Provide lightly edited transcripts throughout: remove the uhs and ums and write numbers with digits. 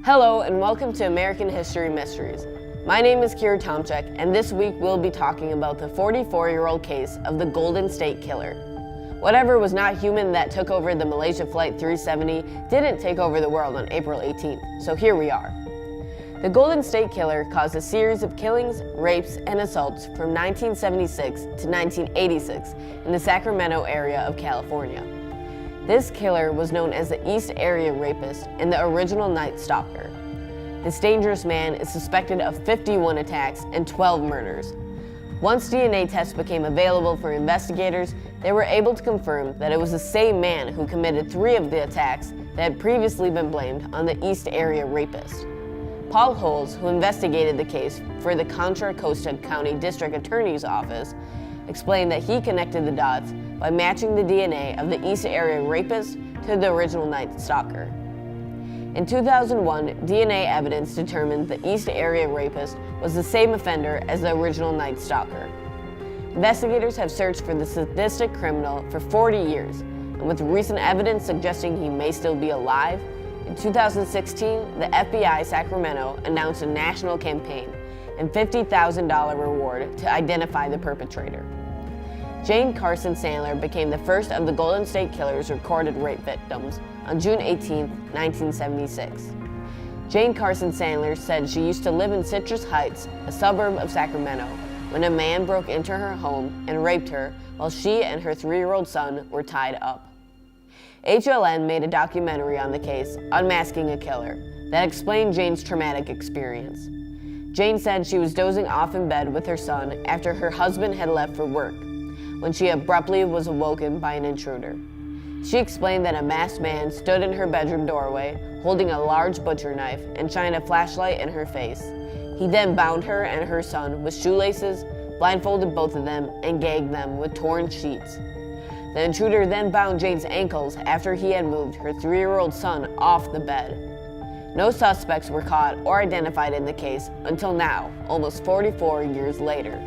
Hello and welcome to American History Mysteries. My name is Kira Tomchek, and this week we'll be talking about the 44-year-old case of the Golden State Killer. Whatever was not human that took over the Malaysia Flight 370 didn't take over the world on April 18th, so here we are. The Golden State Killer caused a series of killings, rapes, and assaults from 1976 to 1986 in the Sacramento area of California. This killer was known as the East Area Rapist and the original Night Stalker. This dangerous man is suspected of 51 attacks and 12 murders. Once DNA tests became available for investigators, they were able to confirm that it was the same man who committed 3 of the attacks that had previously been blamed on the East Area Rapist. Paul Holes, who investigated the case for the Contra Costa County District Attorney's Office, explained that he connected the dots by matching the DNA of the East Area Rapist to the original Night Stalker. In 2001, DNA evidence determined the East Area Rapist was the same offender as the original Night Stalker. Investigators have searched for the sadistic criminal for 40 years, and with recent evidence suggesting he may still be alive, in 2016, the FBI Sacramento announced a national campaign and $50,000 reward to identify the perpetrator. Jane Carson Sandler became the first of the Golden State Killer's recorded rape victims on June 18, 1976. Jane Carson Sandler said she used to live in Citrus Heights, a suburb of Sacramento, when a man broke into her home and raped her while she and her 3-year-old son were tied up. HLN made a documentary on the case, Unmasking a Killer, that explained Jane's traumatic experience. Jane said she was dozing off in bed with her son after her husband had left for work, when she abruptly was awoken by an intruder. She explained that a masked man stood in her bedroom doorway, holding a large butcher knife and shining a flashlight in her face. He then bound her and her son with shoelaces, blindfolded both of them, and gagged them with torn sheets. The intruder then bound Jane's ankles after he had moved her 3-year-old son off the bed. No suspects were caught or identified in the case until now, almost 44 years later.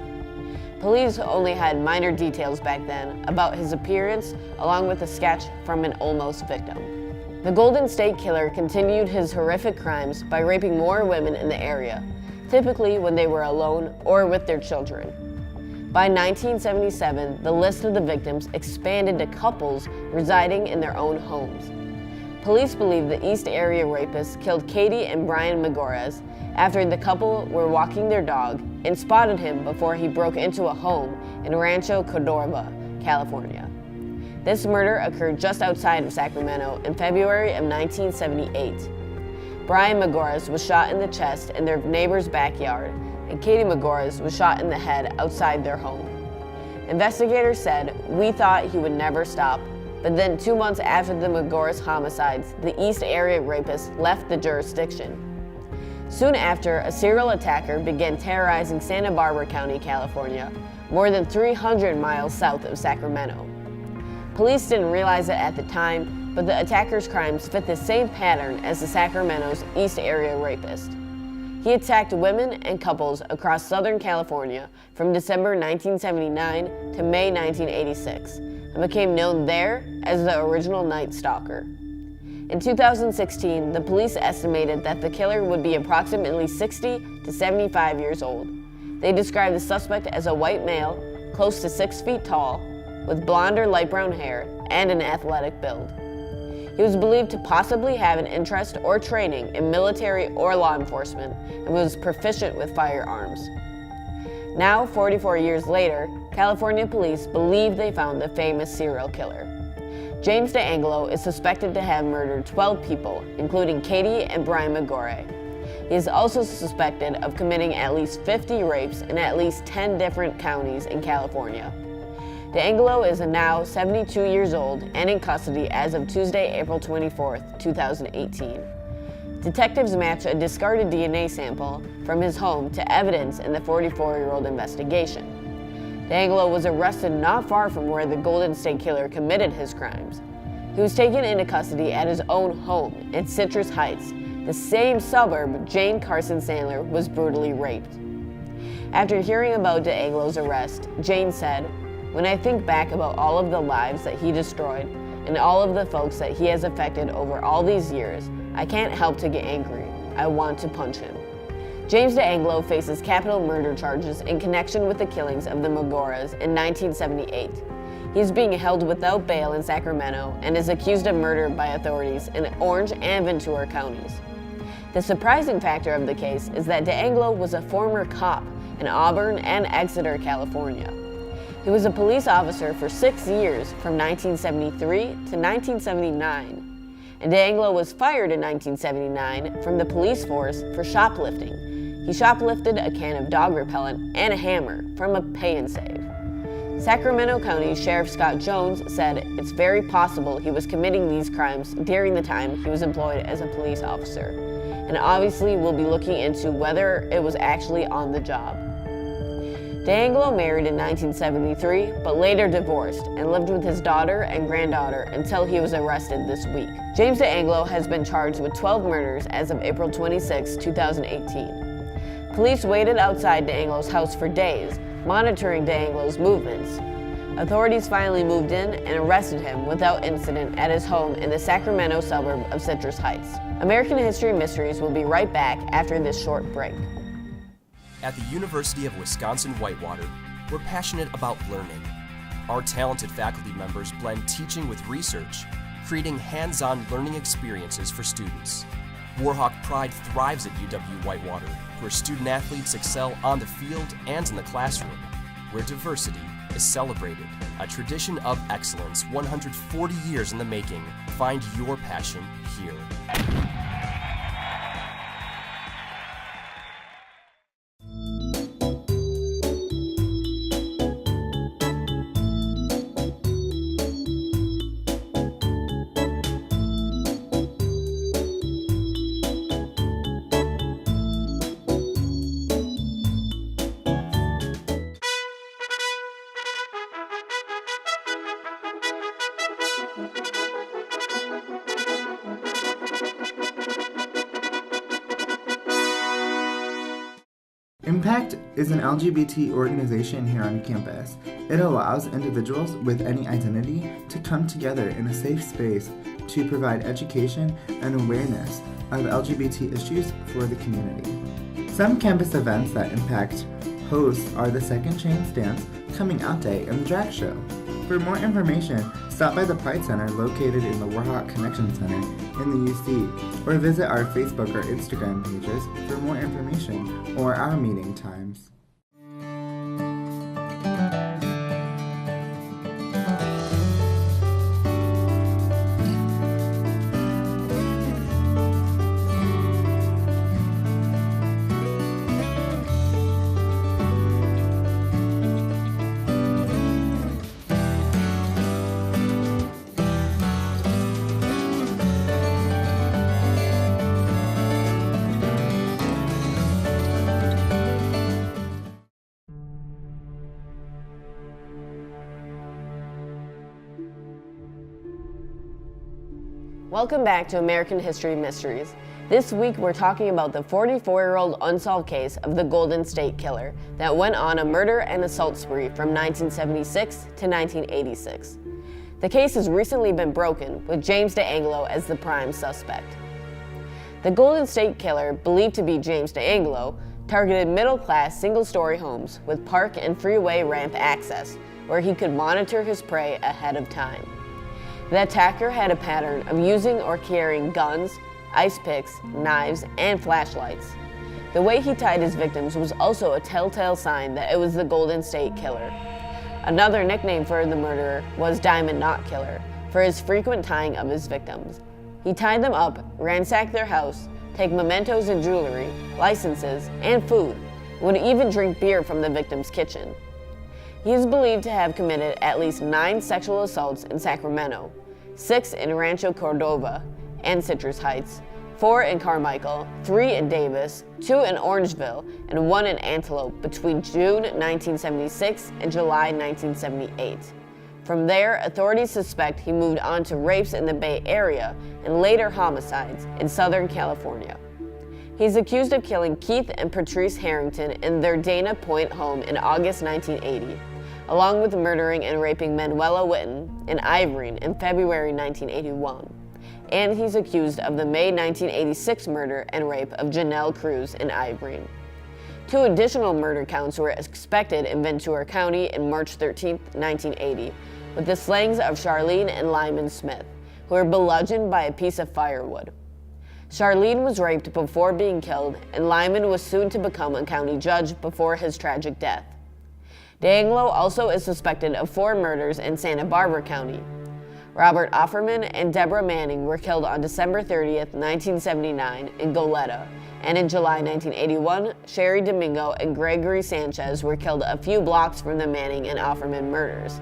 Police only had minor details back then about his appearance, along with a sketch from an almost victim. The Golden State Killer continued his horrific crimes by raping more women in the area, typically when they were alone or with their children. By 1977, the list of the victims expanded to couples residing in their own homes. Police believe the East Area Rapist killed Katie and Brian Magores after the couple were walking their dog and spotted him before he broke into a home in Rancho Cordova, California. This murder occurred just outside of Sacramento in February of 1978. Brian Magores was shot in the chest in their neighbor's backyard, and Katie Magores was shot in the head outside their home. Investigators said, "We thought he would never stop," but then 2 months after the Magores homicides, the East Area Rapist left the jurisdiction. Soon after, a serial attacker began terrorizing Santa Barbara County, California, more than 300 miles south of Sacramento. Police didn't realize it at the time, but the attacker's crimes fit the same pattern as the Sacramento's East Area Rapist. He attacked women and couples across Southern California from December 1979 to May 1986, and became known there as the original Night Stalker. In 2016, the police estimated that the killer would be approximately 60 to 75 years old. They described the suspect as a white male, close to 6 feet tall, with blonde or light brown hair, and an athletic build. He was believed to possibly have an interest or training in military or law enforcement, and was proficient with firearms. Now, 44 years later, California police believe they found the famous serial killer. James DeAngelo is suspected to have murdered 12 people, including Katie and Brian Magore. He is also suspected of committing at least 50 rapes in at least 10 different counties in California. DeAngelo is now 72 years old and in custody as of Tuesday, April 24, 2018. Detectives matched a discarded DNA sample from his home to evidence in the 44-year-old investigation. DeAngelo was arrested not far from where the Golden State Killer committed his crimes. He was taken into custody at his own home in Citrus Heights, the same suburb Jane Carson Sandler was brutally raped. After hearing about DeAngelo's arrest, Jane said, "When I think back about all of the lives that he destroyed and all of the folks that he has affected over all these years, I can't help to get angry. I want to punch him. James DeAngelo faces capital murder charges in connection with the killings of the Magoras in 1978. He is being held without bail in Sacramento and is accused of murder by authorities in Orange and Ventura counties. The surprising factor of the case is that DeAngelo was a former cop in Auburn and Exeter, California. He was a police officer for 6 years from 1973 to 1979. And DeAngelo was fired in 1979 from the police force for shoplifting. He shoplifted a can of dog repellent and a hammer from a Pay 'n Save. Sacramento County Sheriff Scott Jones said it's very possible he was committing these crimes during the time he was employed as a police officer, and obviously we'll be looking into whether it was actually on the job. DeAngelo married in 1973, but later divorced and lived with his daughter and granddaughter until he was arrested this week. James DeAngelo has been charged with 12 murders as of April 26, 2018. Police waited outside DeAngelo's house for days, monitoring DeAnglo's movements. Authorities finally moved in and arrested him without incident at his home in the Sacramento suburb of Citrus Heights. American History Mysteries will be right back after this short break. At the University of Wisconsin-Whitewater, we're passionate about learning. Our talented faculty members blend teaching with research, creating hands-on learning experiences for students. Warhawk Pride thrives at UW-Whitewater, where student-athletes excel on the field and in the classroom, where diversity is celebrated. A tradition of excellence 140 years in the making. Find your passion here. Impact is an LGBT organization here on campus. It allows individuals with any identity to come together in a safe space to provide education and awareness of LGBT issues for the community. Some campus events that Impact hosts are the Second Chance Dance, Coming Out Day, and the Drag Show. For more information, stop by the Pride Center located in the Warhawk Connection Center in the UC, or visit our Facebook or Instagram pages for more information or our meeting times. Welcome back to American History Mysteries. This week we're talking about the 44-year-old unsolved case of the Golden State Killer that went on a murder and assault spree from 1976 to 1986. The case has recently been broken, with James DeAngelo as the prime suspect. The Golden State Killer, believed to be James DeAngelo, targeted middle-class single-story homes with park and freeway ramp access, where he could monitor his prey ahead of time. The attacker had a pattern of using or carrying guns, ice picks, knives, and flashlights. The way he tied his victims was also a telltale sign that it was the Golden State Killer. Another nickname for the murderer was Diamond Knot Killer, for his frequent tying of his victims. He tied them up, ransacked their house, take mementos and jewelry, licenses, and food, and would even drink beer from the victim's kitchen. He is believed to have committed at least 9 sexual assaults in Sacramento, 6 in Rancho Cordova and Citrus Heights, 4 in Carmichael, 3 in Davis, 2 in Orangeville, and 1 in Antelope between June 1976 and July 1978. From there, authorities suspect he moved on to rapes in the Bay Area and later homicides in Southern California. He's accused of killing Keith and Patrice Harrington in their Dana Point home in August 1980, along with murdering and raping Manuela Witten and Irene in February 1981. and he's accused of the May 1986 murder and rape of Janelle Cruz in Irene. 2 additional murder counts were expected in Ventura County in March 13, 1980, with the slayings of Charlene and Lyman Smith, who were bludgeoned by a piece of firewood. Charlene was raped before being killed, and Lyman was soon to become a county judge before his tragic death. DeAngelo also is suspected of 4 murders in Santa Barbara County. Robert Offerman and Deborah Manning were killed on December 30, 1979 in Goleta, and in July 1981, Sherry Domingo and Gregory Sanchez were killed a few blocks from the Manning and Offerman murders.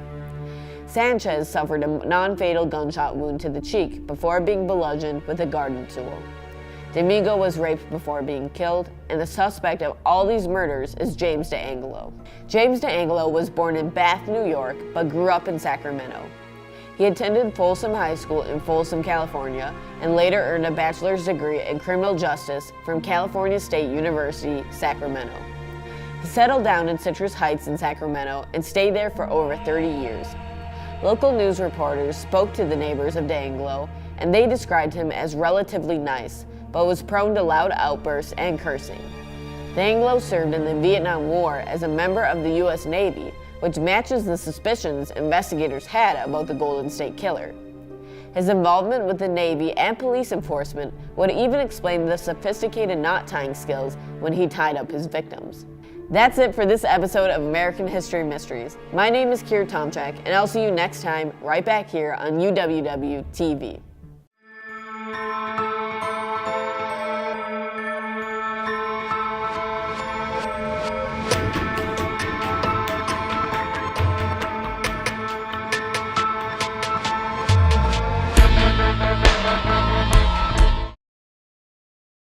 Sanchez suffered a non-fatal gunshot wound to the cheek before being bludgeoned with a garden tool. Domingo was raped before being killed, and the suspect of all these murders is James DeAngelo. James DeAngelo was born in Bath, New York, but grew up in Sacramento. He attended Folsom High School in Folsom, California, and later earned a bachelor's degree in criminal justice from California State University, Sacramento. He settled down in Citrus Heights in Sacramento and stayed there for over 30 years. Local news reporters spoke to the neighbors of DeAngelo, and they described him as relatively nice, but was prone to loud outbursts and cursing. DeAngelo served in the Vietnam War as a member of the U.S. Navy, which matches the suspicions investigators had about the Golden State Killer. His involvement with the Navy and police enforcement would even explain the sophisticated knot-tying skills when he tied up his victims. That's it for this episode of American History Mysteries. My name is Kier Tomczak, and I'll see you next time right back here on UWW-TV.